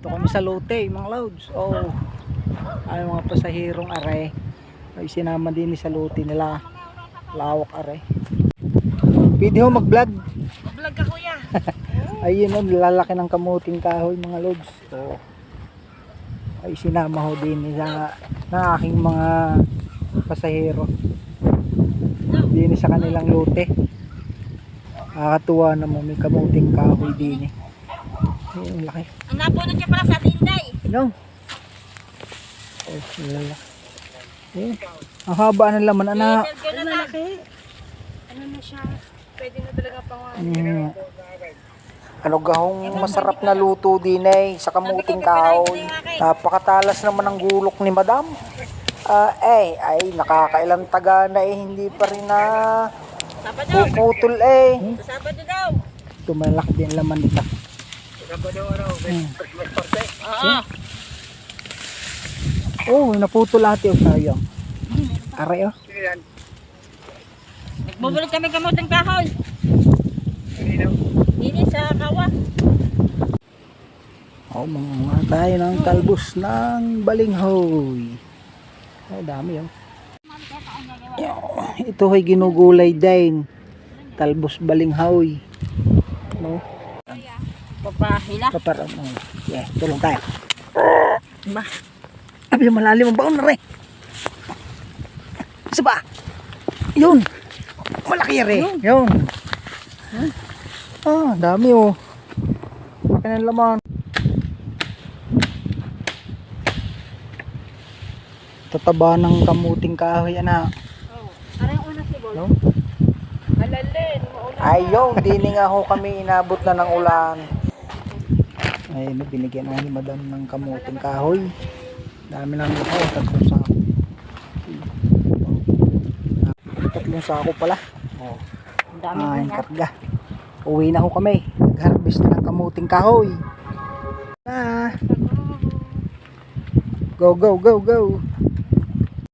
Dito kami sa Lote, mga loads. Oh, ay mga pasahirong are. Ay sinama din sa Lote nila. Lawak are. Pwede ho mag-vlog. Vlog ka kuya. Ayun o, lalaki ng kamuting kahoy mga loads. Oh. Ay sinama ho din sa aking mga pasahero. Din sa kanilang Lote. Nakakatuwa naman may kamuting kahoy din. Ayun, laki. Ang napunod niya pala sa Tinday. No. Oh, lalaki. Ayun. Ang haba ng laman, anak. Ang malaki. Ano na siya? Pwede na talaga pangalan. Ano gahong masarap na luto din sa kamuting kahoy. Napakatalas naman ang gulok ni madam. Ay nakakailang taga na hindi pa rin na puputol Sabado daw. Ito malaki din laman nito. Oh, naputol lahat yung sayang. Aray oh. Nagbubulog kami kamuting kahoy. Dini sa kawa. Oh, mga tayo ng talbos ng balinghoy. Ay, dami oh. Ito ay ginugulay din. Talbos balinghoy. No? Papahila. Paparang mo. Yeah, tulong tayo. Ba? Abi, malalim ang baon na rin. Isa ba? Yun. Malaki rin. Yun. Ah, dami oh. Laki ng laman. Tataba ng kamuting kahoy na. Oh, arang una si Bol. No? Alalin, mauna. Ayaw, di nga ho kami inabot na ng ulan. Ay, binigyan na ni madam ng kamuting kahoy. Dami lang ito, tatlong sako. Tatlong sako pala. Oh. Ang dami Ang karga. Uwi na ho kami. Nag-harvest na ng kamuting kahoy. Go, go, go, go.